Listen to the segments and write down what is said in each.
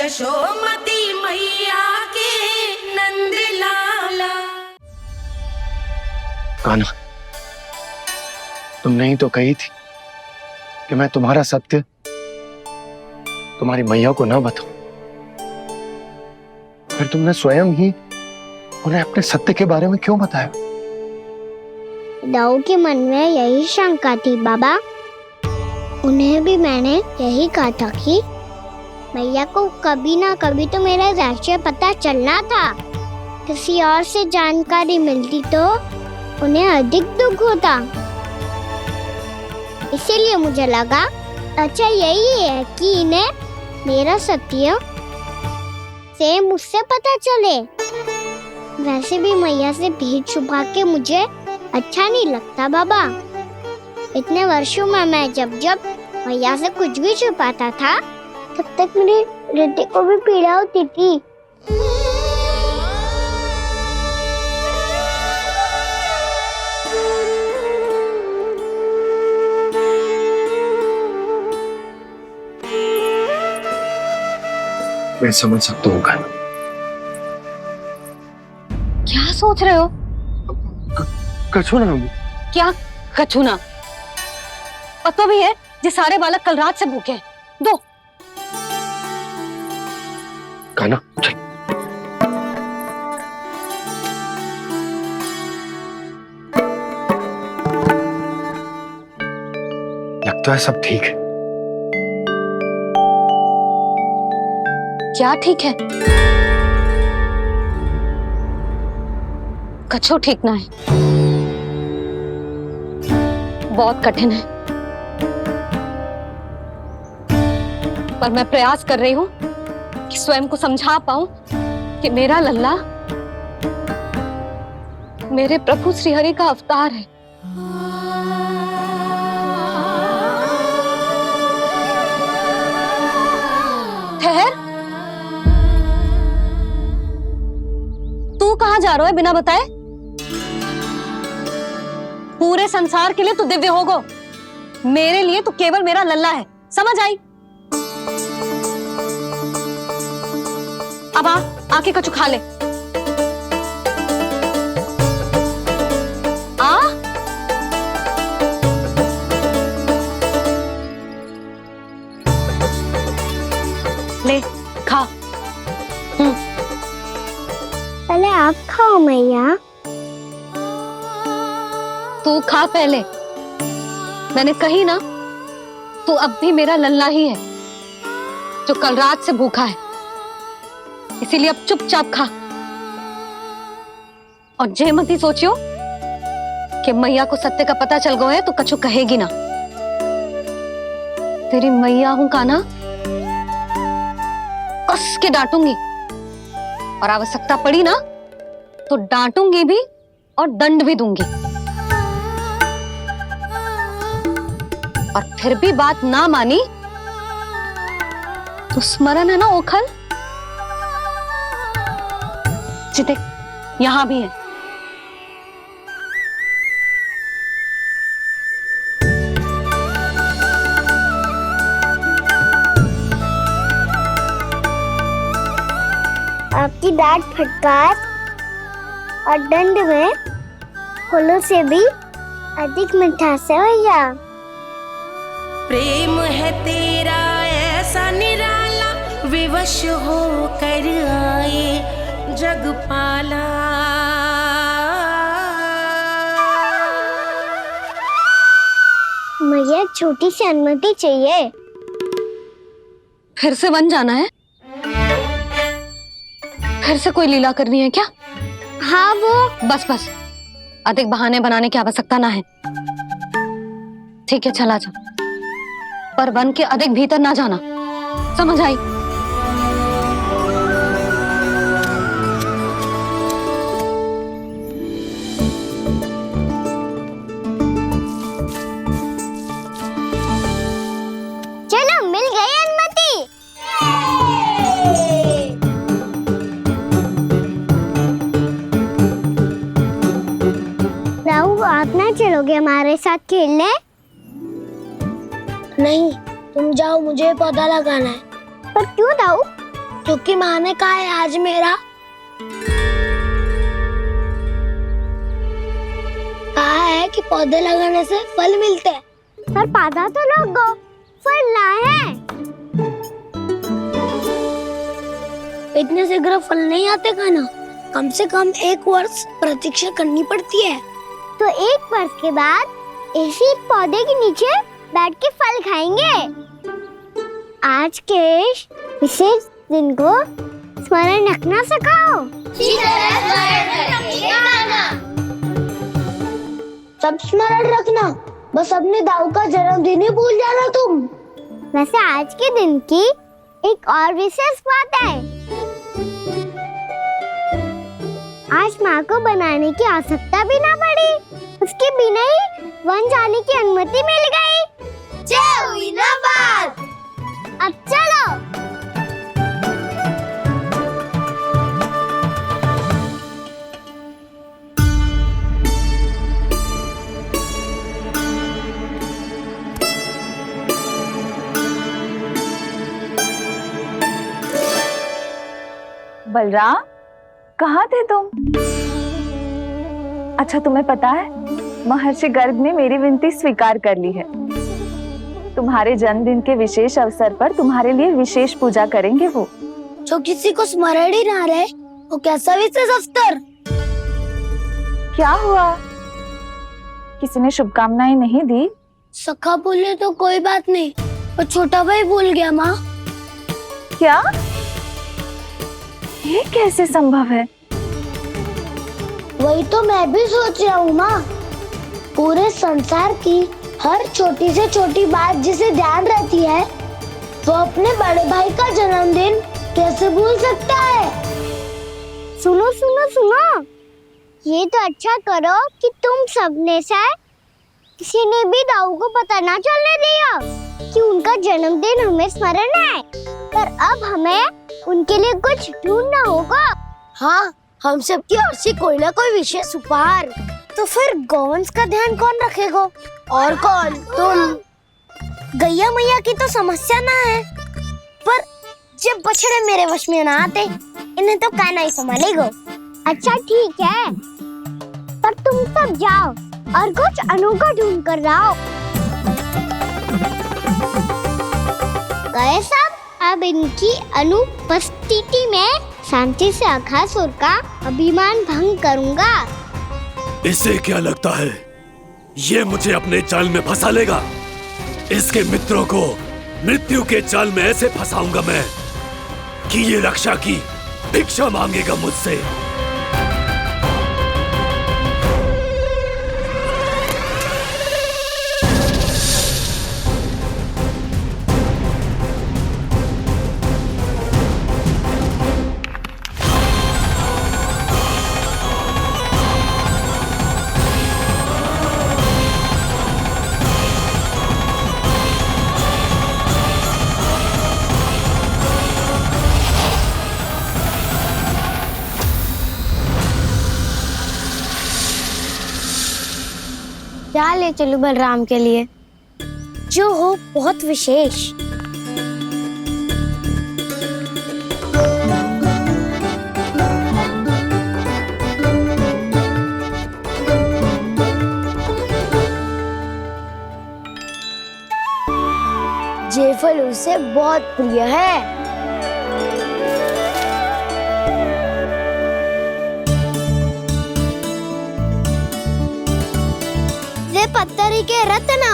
यशोमती मैया के नंद लाला। कान्हा, तुमने ही तो कही थी कि मैं तुम्हारा सत्य तुम्हारी मैया को ना बताऊं। फिर तुमने स्वयं ही उन्हें अपने सत्य के बारे में क्यों बताया? दाऊ के मन में यही शंका थी बाबा। उन्हें भी मैंने यही कहा था कि मैया को कभी ना कभी तो मेरा रहस्य पता चलना था। किसी और से जानकारी मिलती तो उन्हें अधिक दुख होता। इसीलिए मुझे लगा अच्छा यही है कि इन्हें मेरा सत्य से मुझसे पता चले। वैसे भी मैया से भीख छुपा के मुझे अच्छा नहीं लगता बाबा। इतने वर्षों में मैं जब जब मैया से कुछ भी छुपाता था तब तक मेरे हृदय को भी पीड़ा होती थी। मैं समझ सकता हूँ कान्हा। क्या सोच रहे हो? कछु ना। क्या कछु ना? पता भी है ये सारे बालक कल रात से भूखे हैं। दो। कान्हा चल। लगता है सब ठीक है। क्या ठीक है? कछु ठीक ना है। बहुत कठिन है, पर मैं प्रयास कर रही हूं कि स्वयं को समझा पाऊं कि मेरा लल्ला मेरे प्रभु श्रीहरि का अवतार है। ठहर, तू कहां जा रहा है बिना बताए? पूरे संसार के लिए तू दिव्य होगो, मेरे लिए तू केवल मेरा लल्ला है। समझ आई? अब आके कछु खा ले। आ ले खा। पहले आप खाओ मैया। तू खा पहले। मैंने कही ना, तू अब भी मेरा लल्ला ही है जो कल रात से भूखा है। इसीलिए अब चुपचाप खा। और जे मत ही सोचियो कि मैया को सत्य का पता चल गया है तो कछु कहेगी ना। तेरी मैया हूं कान्हा, कस के डांटूंगी और आवश्यकता पड़ी ना तो डांटूंगी भी और दंड भी दूंगी। और फिर भी बात ना मानी तो स्मरण है ना ओखल? देख, यहां भी है। आपकी डांट फटकार और दंड में फूलों से भी अधिक मिठास है भैया। प्रेम है तेरा ऐसा निराला, विवश होकर आए जगपाला। मैया छोटी सी अनुमति चाहिए। फिर से वन जाना है? फिर से कोई लीला करनी है क्या? हाँ वो बस बस, अधिक बहाने बनाने की आवश्यकता ना है। ठीक है चला जा, पर वन के अधिक भीतर ना जाना। समझ आई? चलो मिल गई अनुमति। राहु आप ना चलोगे हमारे साथ खेलने? नहीं, तुम जाओ, मुझे पौधा लगाना है। पर क्यों दाऊ? क्योंकि माँ ने कहा है आज मेरा कहा है कि पौधे लगाने से फल मिलते हैं। पर पौधा तो लगो, फल ना है। इतने शीघ्र फल नहीं आते खाना, कम से कम 1 वर्ष प्रतीक्षा करनी पड़ती है। तो 1 वर्ष के बाद इसी पौधे के नीचे बैठ के फल खाएंगे। आज के विशेष दिन को स्मरण रखना सिखाओ। सब स्मरण रखना, बस अपने दाऊ का जन्मदिन ही भूल जाना तुम। वैसे आज के दिन की एक और विशेष बात है। आज माँ को बनाने की आवश्यकता भी ना पड़ी, उसके बिना ही वन जाने की अनुमति मिल गई। जय हुई ना बात। अब चलो। बलराम, कहाँ थे तुम? अच्छा, तुम्हें पता है महर्षि गर्ग ने मेरी विनती स्वीकार कर ली है। तुम्हारे जन्मदिन के विशेष अवसर पर तुम्हारे लिए विशेष पूजा करेंगे वो। जो किसी को स्मरण ही ना रहे, वो कैसा विशेष अवसर? क्या हुआ? किसी ने शुभकामनाएं नहीं दी? सखा बोले तो कोई बात नहीं, पर छोटा भाई भूल गया माँ। क्या? ये कैसे संभव है? वही तो मैं भी सोच रहा हूँ माँ। पूरे संसार की हर छोटी से छोटी बात जिसे ध्यान रहती है, वो अपने बड़े भाई का जन्मदिन कैसे भूल सकता है? सुनो सुनो सुनो, ये तो अच्छा करो कि तुम सबने से किसी ने भी दाऊ को पता ना चलने दिया कि उनका जन्मदिन हमें स्मरण है। पर अब हमें उनके लिए कुछ ढूंढना होगा। हाँ, हम सबकी ओर से कोई ना कोई विशेष उपहार। तो फिर गोवंश का ध्यान कौन रखेगा? और कौन? तुम। गैया मैया की तो समस्या ना है, पर जब बछड़े मेरे वश में ना आते, इन्हें तो कान्हा ही संभालेगा। अच्छा ठीक है, पर तुम सब जाओ और कुछ अनोखा ढूंढ कर लाओ। गए सब? अब इनकी अनुपस्थिति में शांति से अघासुर का अभिमान भंग करूंगा। इसे क्या लगता है ये मुझे अपने जाल में फंसा लेगा? इसके मित्रों को मृत्यु के जाल में ऐसे फंसाऊंगा मैं कि ये रक्षा की भिक्षा मांगेगा मुझसे। क्या ले चलूं बलराम के लिए जो हो बहुत विशेष? ये फल उसे बहुत प्रिय है। पत्थरी के रत्न।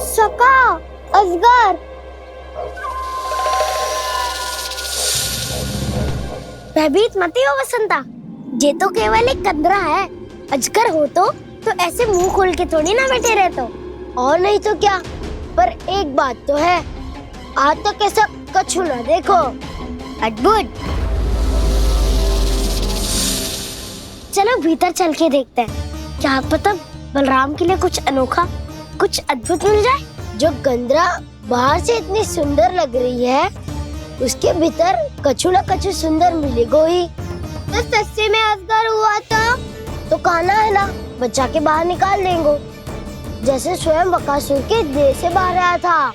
सका, अजगर। भयभीत मत हो वसंता, ये तो केवल एक कंदरा है। अजगर हो तो ऐसे मुंह खोल के थोड़ी ना बैठे रहते हो। और नहीं तो क्या, पर एक बात तो है, आज तक ऐसा कछु ना देखो। अद्भुत। चलो भीतर चल के देखते हैं, क्या पता बलराम के लिए कुछ अनोखा, कुछ अद्भुत मिल जाए। जो गंदरा बाहर से इतनी सुंदर लग रही है, उसके भीतर कछु न कछु सुंदर मिलेगा ही। तो सस्ते में असगर हुआ तो कान्हा है ना, बच्चा के बाहर निकाल देंगे, जैसे स्वयं बकासुर के देह से बाहर आया था।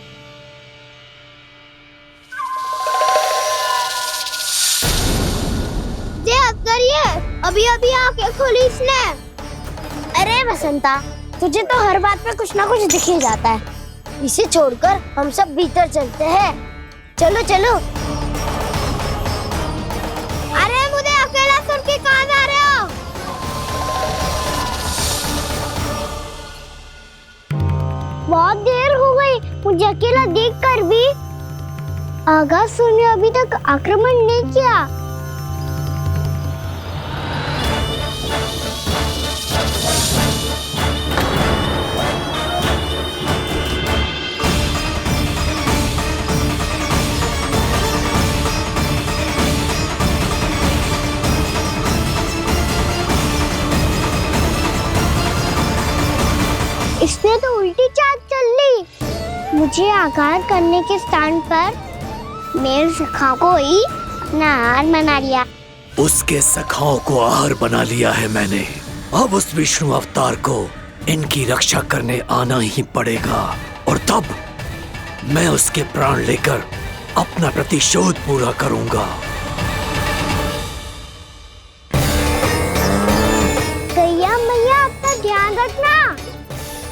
अभी अभी आंखें खोली इसने। अरे बसंता, तुझे तो हर बात पे कुछ ना कुछ दिख ही जाता है। इसे छोड़कर हम सब भीतर चलते हैं। चलो चलो। अरे मुझे अकेला सुन के कहाँ जा रहे हो? बहुत देर हो गई मुझे अकेला देखकर भी। अगासुर ने अभी तक आक्रमण नहीं किया। इसने तो उल्टी चाल चल ली। मुझे आघात करने के स्थान पर मेरे सखा को ही अपना आहार बना लिया। उसके सखाओं को आहार बना लिया है मैंने। अब उस विष्णु अवतार को इनकी रक्षा करने आना ही पड़ेगा, और तब मैं उसके प्राण लेकर अपना प्रतिशोध पूरा करूंगा। गैया मैया, अपना ध्यान रखना।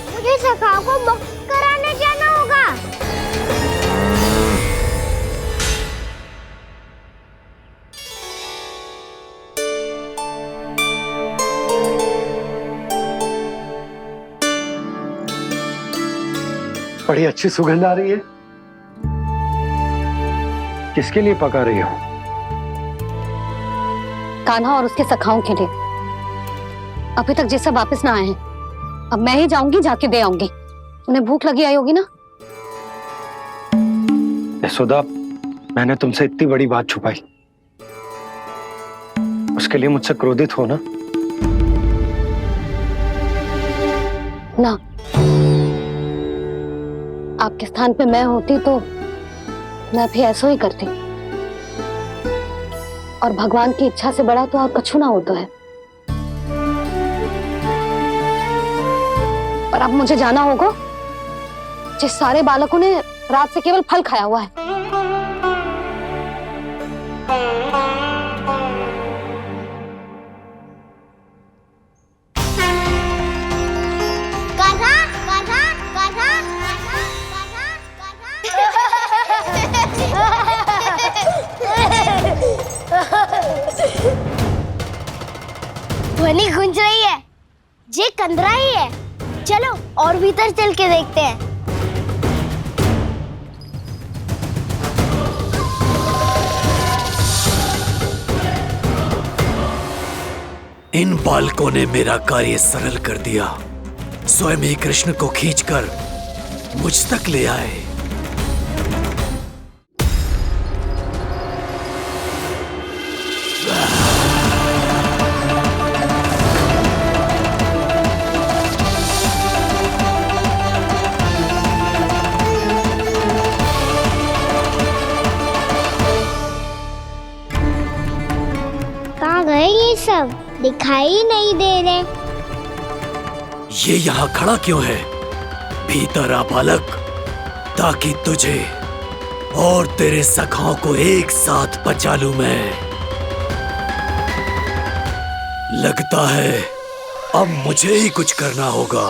मुझे सखा को मुक्त कराने जाना होगा। बड़ी अच्छी सुगंध आ रही है। किसके लिए पका रही हो? कान्हा और उसके सखाओं के लिए। अभी तक जैसा वापस ना आए हैं, अब मैं ही जाऊंगी, जाके दे आऊंगी। उन्हें भूख लगी आई होगी ना। यशोदा, मैंने तुमसे इतनी बड़ी बात छुपाई, उसके लिए मुझसे क्रोधित हो ना? ना, आपके स्थान पे मैं होती तो मैं भी ऐसा ही करती। और भगवान की इच्छा से बड़ा तो और कछु ना होता है। पर अब मुझे जाना होगा। जिस सारे बालकों ने रात से केवल फल खाया हुआ है। कान्हा, कान्हा, कान्हा, ध्वनि गूंज रही है। ये कंदरा ही है। चलो और भीतर चल के देखते हैं। इन बालकों ने मेरा कार्य सरल कर दिया। स्वयं ही कृष्ण को खींचकर मुझ तक ले आए। कहाँ गए ये सब? दिखाई नहीं दे रहे। ये यहाँ खड़ा क्यों है? भीतर आ बालक, ताकि तुझे और तेरे सखाओं को एक साथ बचा लूं मैं। लगता है अब मुझे ही कुछ करना होगा।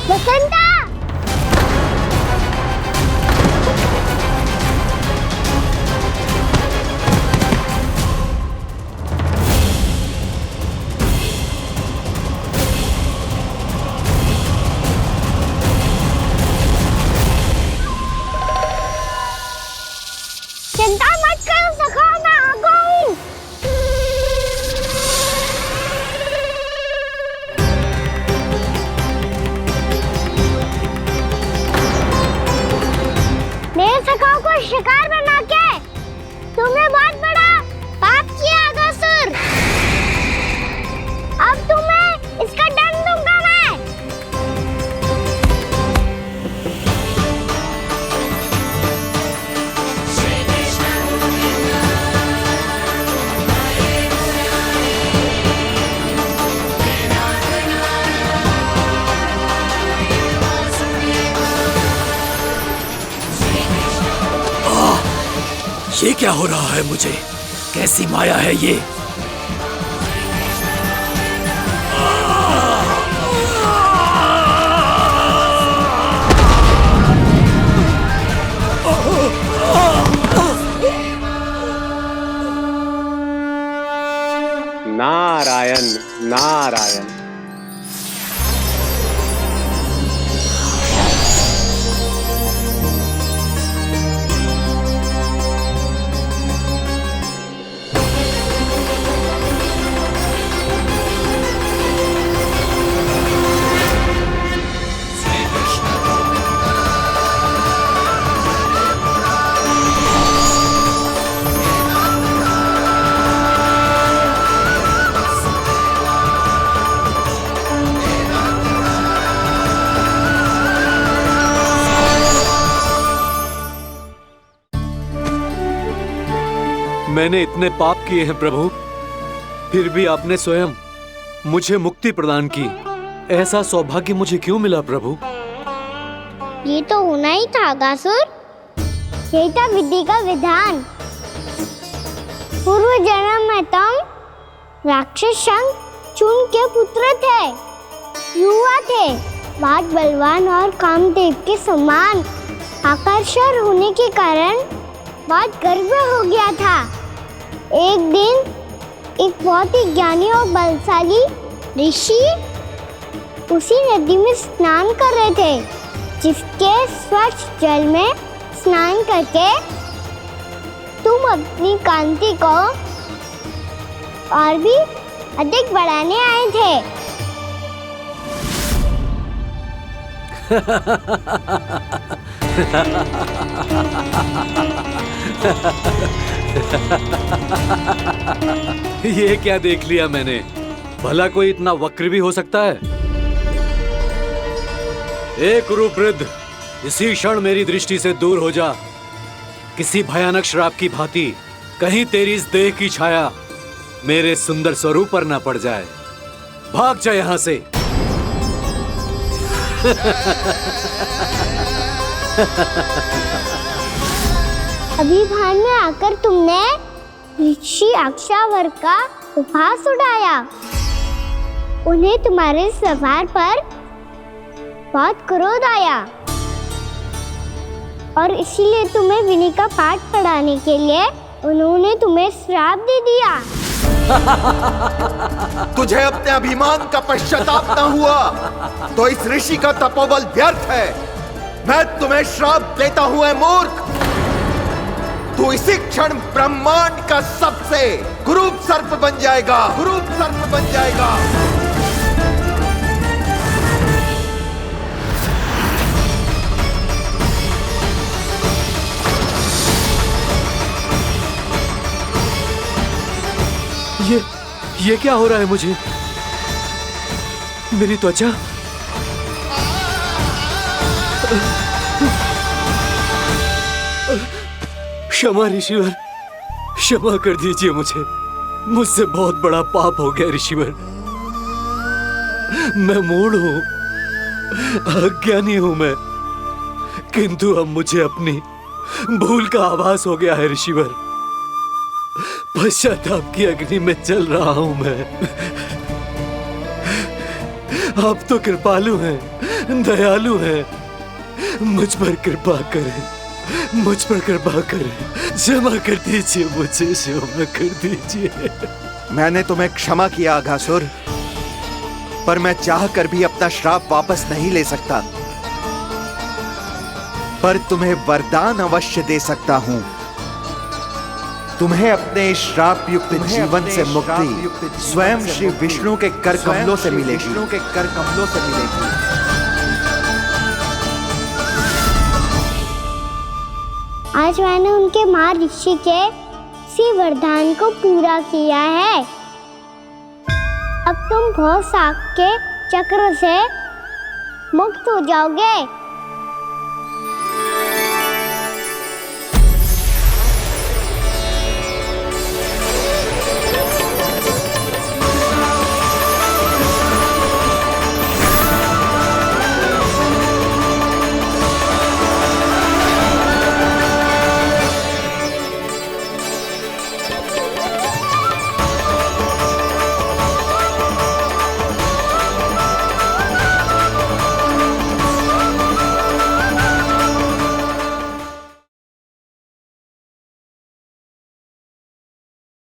बसंता! को शिकार बना के तुमने बहुत बड़ा पाप किया अगासुर। अब तुम्हें इसका दंड दूंगा मैं। ये क्या हो रहा है मुझे? कैसी माया है ये? नारायण नारायण। मैंने इतने पाप किए हैं प्रभु, फिर भी आपने स्वयं मुझे मुक्ति प्रदान की। ऐसा सौभाग्य मुझे क्यों मिला प्रभु? ये तो होना ही था अगासुर। यही था विधि का विधान। पूर्व जन्म में तुम राक्षस शंखचूड़ के पुत्र थे, युवा थे, बहुत बलवान और कामदेव के समान आकर्षण होने के कारण बहुत गर्व हो गया था। एक दिन एक बहुत ही ज्ञानी और बलशाली ऋषि उसी नदी में स्नान कर रहे थे, जिसके स्वच्छ जल में स्नान करके तुम अपनी कांति को और भी अधिक बढ़ाने आए थे। ये क्या देख लिया मैंने? भला कोई इतना वक्र भी हो सकता है? एक कुरुवृद्ध, इसी क्षण मेरी दृष्टि से दूर हो जा। किसी भयानक श्राप की भांति कहीं तेरी इस देह की छाया मेरे सुंदर स्वरूप पर न पड़ जाए। भाग जा यहाँ से। अभी भान में आकर तुमने ऋषि अक्षावर का उपहास उड़ाया। उन्हें तुम्हारे स्वभाव पर बहुत क्रोध आया और इसीलिए तुम्हें विनय का पाठ पढ़ाने के लिए उन्होंने तुम्हें श्राप दे दिया। तुझे अपने अभिमान का पश्चाताप न हुआ तो इस ऋषि का तपोबल व्यर्थ है। मैं तुम्हें श्राप देता हूं ऐ मूर्ख। तू इसी क्षण ब्रह्मांड का सबसे कुरूप सर्प बन जाएगा, कुरूप सर्प बन जाएगा। ये क्या हो रहा है मुझे? मेरी त्वचा क्षमा ऋषिवर, क्षमा कर दीजिए मुझे। मुझसे बहुत बड़ा पाप हो गया ऋषिवर। मैं मूढ़ हूं, अज्ञानी हूं मैं, किंतु अब मुझे अपनी भूल का आभास हो गया है ऋषिवर। पश्चाताप की अग्नि में जल रहा हूं मैं। आप तो कृपालु हैं, दयालु हैं, मुझ पर कृपा करें, मुझ पर कृपा करें। क्षमा कर दीजिए मुझे, क्षमा कर दीजिए। मैंने तुम्हें क्षमा किया अघासुर, पर मैं चाहकर भी अपना श्राप वापस नहीं ले सकता। पर तुम्हें वरदान अवश्य दे सकता हूं। तुम्हें अपने श्राप युक्त जीवन से मुक्ति स्वयं श्री विष्णु के कर कमलों से मिलेगी, विष्णु के कर कमलों से मिलेगी। आज मैंने उनके माँ ऋषि के इसी वरदान को पूरा किया है। अब तुम भव साग के चक्र से मुक्त हो जाओगे।